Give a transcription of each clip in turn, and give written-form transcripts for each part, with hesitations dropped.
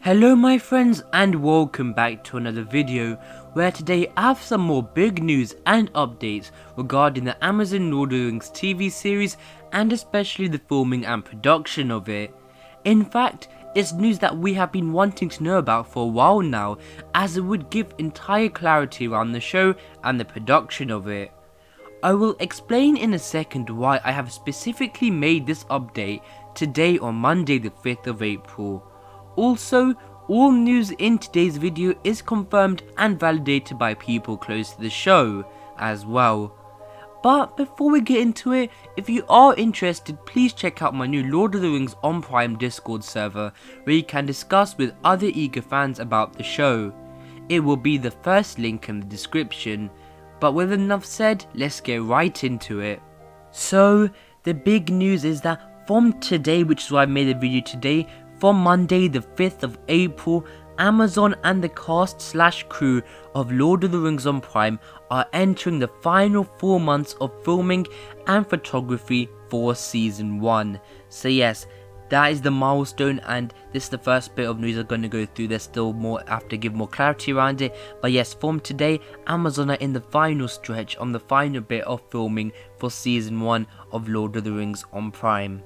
Hello my friends and welcome back to another video where today I have some more big news and updates regarding the Amazon Lord of the Rings TV series and especially the filming and production of it. In fact, it's news that we have been wanting to know about for a while now, as it would give entire clarity around the show and the production of it. I will explain in a second why I have specifically made this update today on Monday the 5th of April. Also, all news in today's video is confirmed and validated by people close to the show as well. But before we get into it, if you are interested, please check out my new Lord of the Rings on Prime Discord server where you can discuss with other eager fans about the show. It will be the first link in the description. But with enough said, let's get right into it. So, the big news is that from today, which is why I made a video today, from Monday the 5th of April, Amazon and the cast/crew of Lord of the Rings on Prime are entering the final 4 months of filming and photography for season 1. So yes, that is the milestone, and this is the first bit of news I'm going to go through. There's still more, I have to give more clarity around it, but yes, from today, Amazon are in the final stretch on the final bit of filming for season 1 of Lord of the Rings on Prime.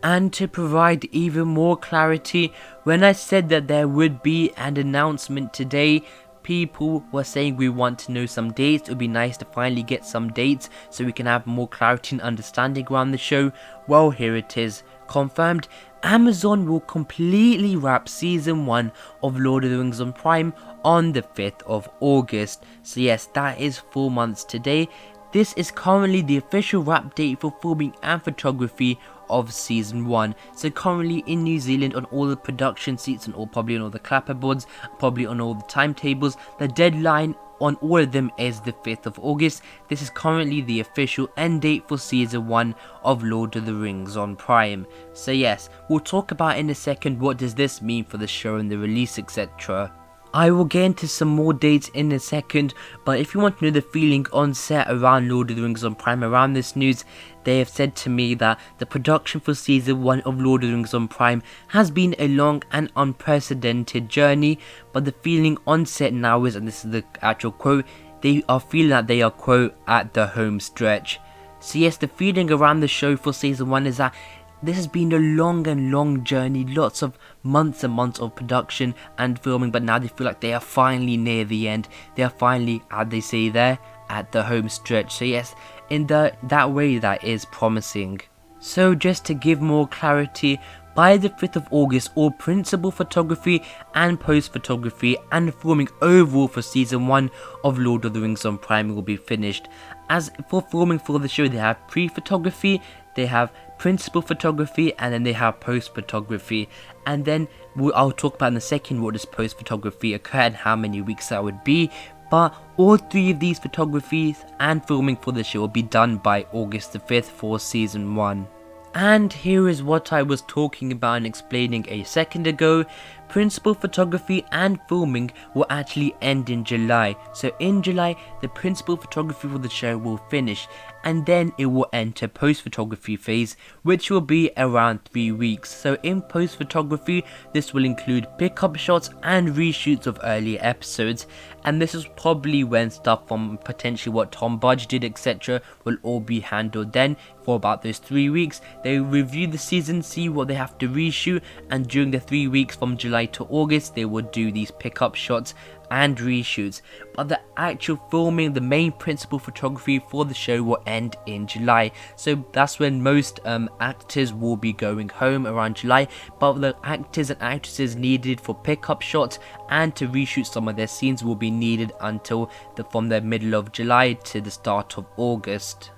And to provide even more clarity, when I said that there would be an announcement today, people were saying we want to know some dates. It would be nice to finally get some dates so we can have more clarity and understanding around the show. Well, here it is, confirmed. Amazon will completely wrap season 1 of Lord of the Rings on Prime on the 5th of August. So yes, that is 4 months today. This is currently the official wrap date for filming and photography of season 1. So currently in New Zealand, on all the production seats and probably on all the clapperboards, probably on all the timetables, the deadline on all of them is the 5th of August. This is currently the official end date for season 1 of Lord of the Rings on Prime. So yes, we'll talk about in a second what does this mean for the show and the release, etc. I will get into some more dates in a second, but if you want to know the feeling on set around Lord of the Rings on Prime around this news, they have said to me that the production for season 1 of Lord of the Rings on Prime has been a long and unprecedented journey, but the feeling on set now is, and this is the actual quote, they are feeling that they are, quote, at the home stretch. So yes, the feeling around the show for season 1 is that this has been a long journey, lots of months and months of production and filming, but now they feel like they are finally near the end. They are finally, as they say there, at the home stretch. So yes, in that way that is promising. So just to give more clarity, by the 5th of August, all principal photography and post photography and filming overall for season 1 of Lord of the Rings on Prime will be finished. As for filming for the show, they have pre-photography, they have principal photography, and then they have post photography. And then I'll talk about in a second what does post photography occur and how many weeks that would be. But all 3 of these photographies and filming for the show will be done by August the 5th for season 1. And here is what I was talking about and explaining a second ago. Principal photography and filming will actually end in July. So in July, the principal photography for the show will finish, and then it will enter post photography phase, which will be around 3 weeks. So in post photography, this will include pickup shots and reshoots of earlier episodes, and this is probably when stuff from potentially what Tom Budge did, etc. will all be handled then. For about those 3 weeks, they review the season, see what they have to reshoot, and during the 3 weeks from July to August, they will do these pickup shots and reshoots. But the actual filming, the main principal photography for the show will end in July. So that's when most actors will be going home around July, but the actors and actresses needed for pickup shots and to reshoot some of their scenes will be needed until from the middle of July to the start of August.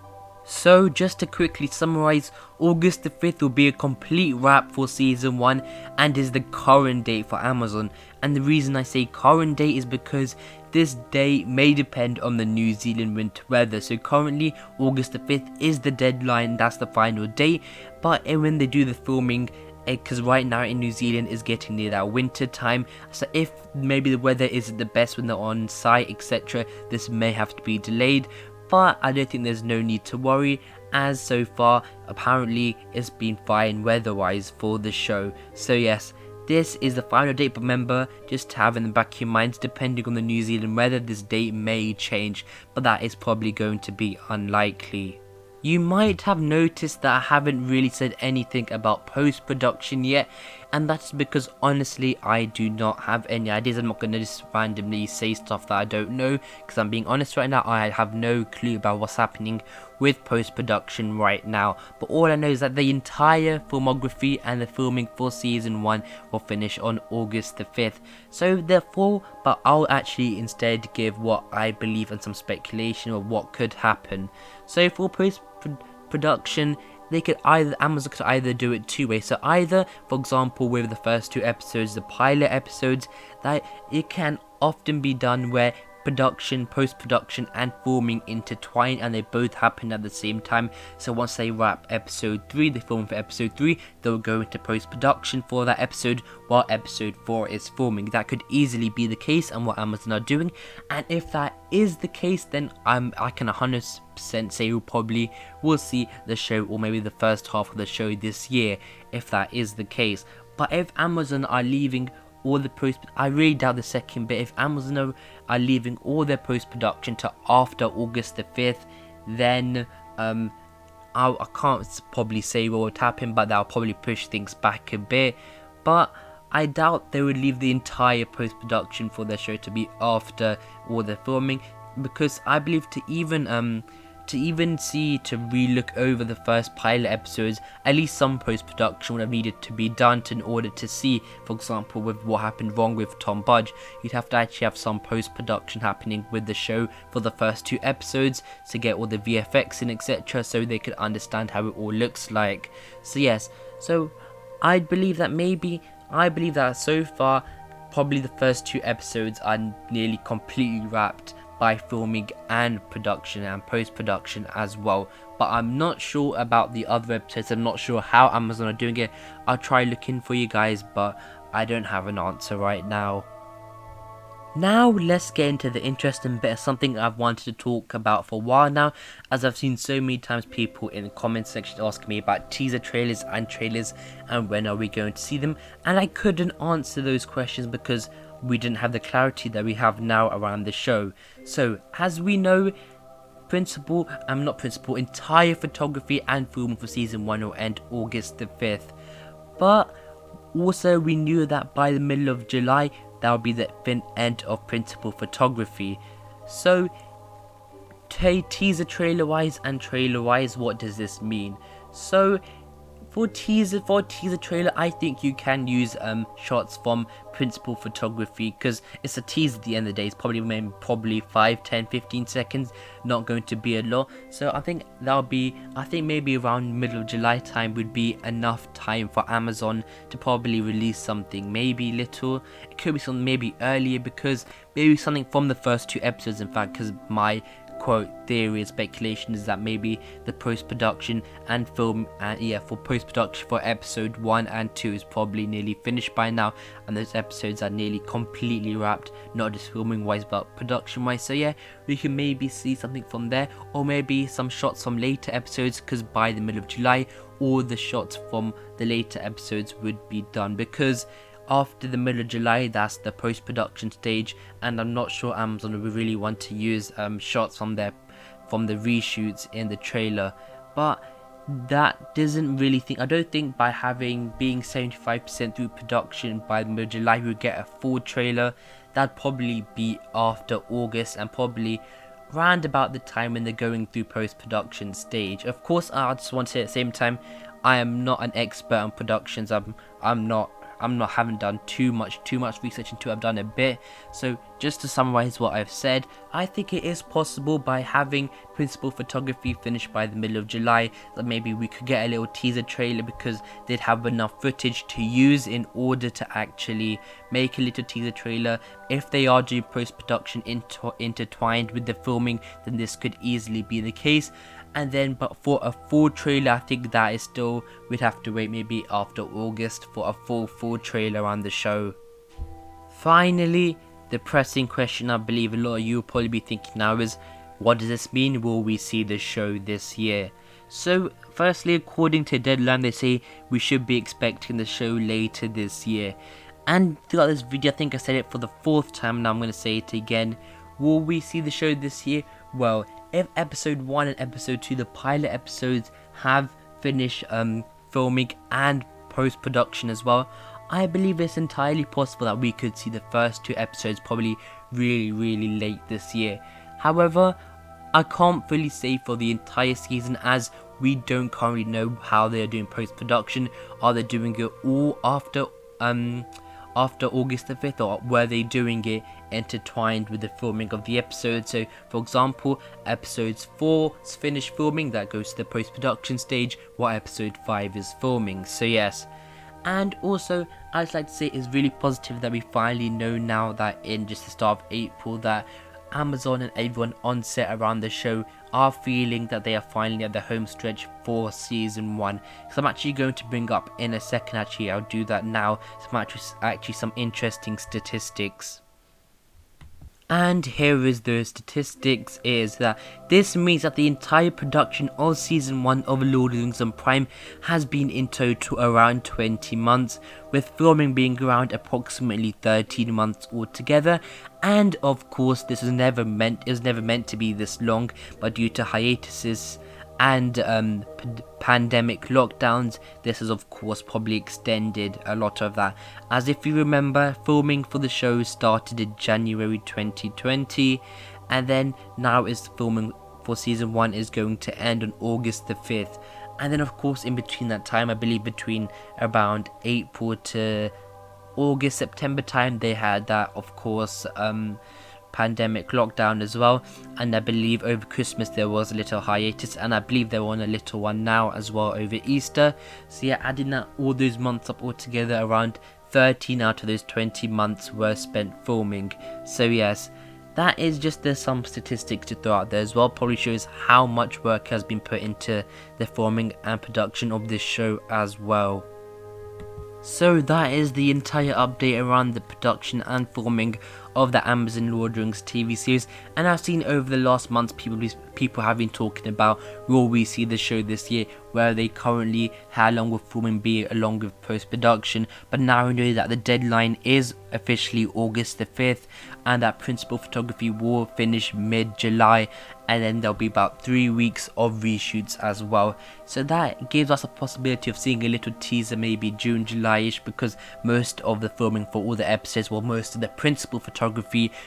So just to quickly summarize, August the 5th will be a complete wrap for season 1 and is the current date for Amazon. And the reason I say current date is because this date may depend on the New Zealand winter weather. So currently August the 5th is the deadline, that's the final date. But when they do the filming, because right now in New Zealand is getting near that winter time, so if maybe the weather isn't the best when they're on site, etc., this may have to be delayed. But I don't think there's no need to worry, as so far apparently it's been fine weather-wise for the show. So yes, this is the final date, but remember, just to have in the back of your minds, depending on the New Zealand weather, this date may change, but that is probably going to be unlikely. You might have noticed that I haven't really said anything about post-production yet, and that's because honestly I do not have any ideas. I'm not going to just randomly say stuff that I don't know, because I'm being honest right now, I have no clue about what's happening with post-production right now. But all I know is that the entire filmography and the filming for season 1 will finish on August the 5th. So therefore, but I'll actually instead give what I believe and some speculation of what could happen. So for post-production, Amazon could either do it two ways. So either, for example, with the first 2 episodes, the pilot episodes, that it can often be done where production, post-production and filming intertwine and they both happen at the same time. So once they wrap episode 3, they film for episode 3, they'll go into post-production for that episode while episode 4 is filming. That could easily be the case and what Amazon are doing, and if that is the case, then I can 100% say we'll see the show, or maybe the first half of the show this year, if that is the case. But if Amazon are leaving all the I really doubt the second bit. If Amazon are leaving all their post-production to after August the 5th, then I can't probably say what would happen, but that'll probably push things back a bit. But I doubt they would leave the entire post-production for their show to be after all the filming, because I believe to re-look over the first pilot episodes, at least some post-production would have needed to be done in order to see, for example, with what happened wrong with Tom Budge, you'd have to actually have some post-production happening with the show for the first 2 episodes to get all the VFX and etc, so they could understand how it all looks like. So yes, so I believe that so far, probably the first 2 episodes are nearly completely wrapped by filming and production and post-production as well, but I'm not sure about the other episodes. I'm not sure how Amazon are doing it. I'll try looking for you guys, but I don't have an answer right now. Now let's get into the interesting bit of something I've wanted to talk about for a while now, as I've seen so many times people in the comment section asking me about teaser trailers and when are we going to see them, and I couldn't answer those questions because we didn't have the clarity that we have now around the show. So as we know, entire photography and filming for season 1 will end August the 5th, but also we knew that by the middle of July that would be the end of principal photography. So teaser trailer wise and trailer wise, what does this mean? So for teaser trailer, I think you can use shots from principal photography, because it's a teaser at the end of the day. It's probably 5, 10, 15 seconds, not going to be a lot. So I think maybe around middle of July time would be enough time for Amazon to probably release something. Maybe little, it could be something maybe earlier, because maybe something from the first 2 episodes, in fact, because my quote theory and speculation is that maybe the post-production and film for post-production for episode 1 and 2 is probably nearly finished by now, and those episodes are nearly completely wrapped, not just filming wise but production wise. So yeah, we can maybe see something from there, or maybe some shots from later episodes, because by the middle of July all the shots from the later episodes would be done, because after the middle of July, that's the post-production stage, and I'm not sure Amazon will really want to use shots from the reshoots in the trailer. But that doesn't really I don't think by being 75% through production by the middle of July we'll get a full trailer. That'd probably be after August, and probably round about the time when they're going through post-production stage. Of course, I just want to say at the same time, I am not an expert on productions. Haven't done too much research into it. I've done a bit. So just to summarize what I've said, I think it is possible by having principal photography finished by the middle of July that maybe we could get a little teaser trailer, because they'd have enough footage to use in order to actually make a little teaser trailer. If they are doing post-production intertwined with the filming, then this could easily be the case. And then, but for a full trailer, I think that is still, we'd have to wait maybe after August for a full trailer on the show. Finally, the pressing question I believe a lot of you will probably be thinking now is, what does this mean? Will we see the show this year? So firstly, according to Deadline, they say we should be expecting the show later this year. And throughout this video, I think I said it for the 4th time, and I'm going to say it again. Will we see the show this year? Well, if episode 1 and episode 2, the pilot episodes, have finished filming and post-production as well, I believe it's entirely possible that we could see the first 2 episodes probably really late this year. However, I can't fully say for the entire season, as we don't currently know how they are doing post-production. Are they doing it all after August the 5th, or were they doing it intertwined with the filming of the episode? So for example, episodes 4 is finished filming, that goes to the post-production stage, while episode 5 is filming. So yes. And also, I'd like to say it's really positive that we finally know now that in just the start of April that Amazon and everyone on set around the show are feeling that they are finally at the home stretch for season 1. So I'm actually going to bring up in a second, actually I'll do that now, actually some interesting statistics. And here is the statistics, is that this means that the entire production of season 1 of Lord of the Rings on Prime has been in total around 20 months, with filming being around approximately 13 months altogether. And of course this was never meant to be this long, but due to hiatuses and pandemic lockdowns, this has of course probably extended a lot of that, as if you remember, filming for the show started in January 2020, and then now is filming for season 1 is going to end on August the 5th, and then of course in between that time, I believe between around April to August, September time, they had that of course pandemic lockdown as well, and I believe over Christmas there was a little hiatus, and I believe they're on a little one now as well over Easter. So yeah, adding that all those months up all together, around 13 out of those 20 months were spent filming. So yes, that is just some statistics to throw out there as well. Probably shows how much work has been put into the filming and production of this show as well. So that is the entire update around the production and filming of the Amazon Lord of the Rings TV series, and I've seen over the last months people have been talking about, will we see the show this year, where they currently, how long will filming be along with post-production, but now we know that the deadline is officially August the 5th, and that principal photography will finish mid-July, and then there'll be about 3 weeks of reshoots as well. So that gives us a possibility of seeing a little teaser maybe June, July-ish, because most of the filming for all the episodes, well, most of the principal photography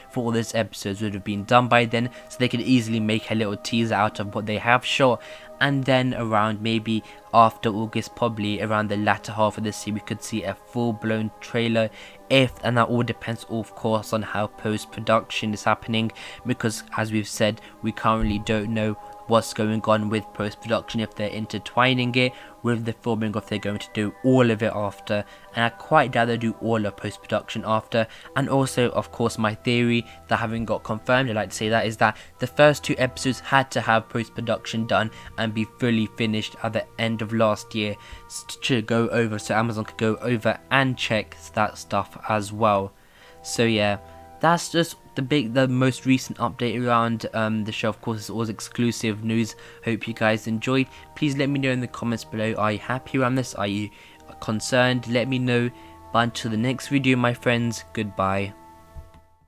for all those episodes would have been done by then, so they could easily make a little teaser out of what they have shot. And then around maybe after August, probably around the latter half of this year, we could see a full-blown trailer, and that all depends of course on how post-production is happening, because as we've said, we currently don't know what's going on with post-production, if they're intertwining it with the filming, or if they're going to do all of it after, and I quite doubt they'll do all of post-production after. And also of course my theory that haven't got confirmed, I like to say that, is that the first 2 episodes had to have post-production done and be fully finished at the end of last year to go over, so Amazon could go over and check that stuff as well. So yeah, that's just the most recent update around the show. Of course, it's always exclusive news. Hope you guys enjoyed. Please let me know in the comments below, are you happy around this, are you concerned? Let me know. But until the next video, my friends, goodbye.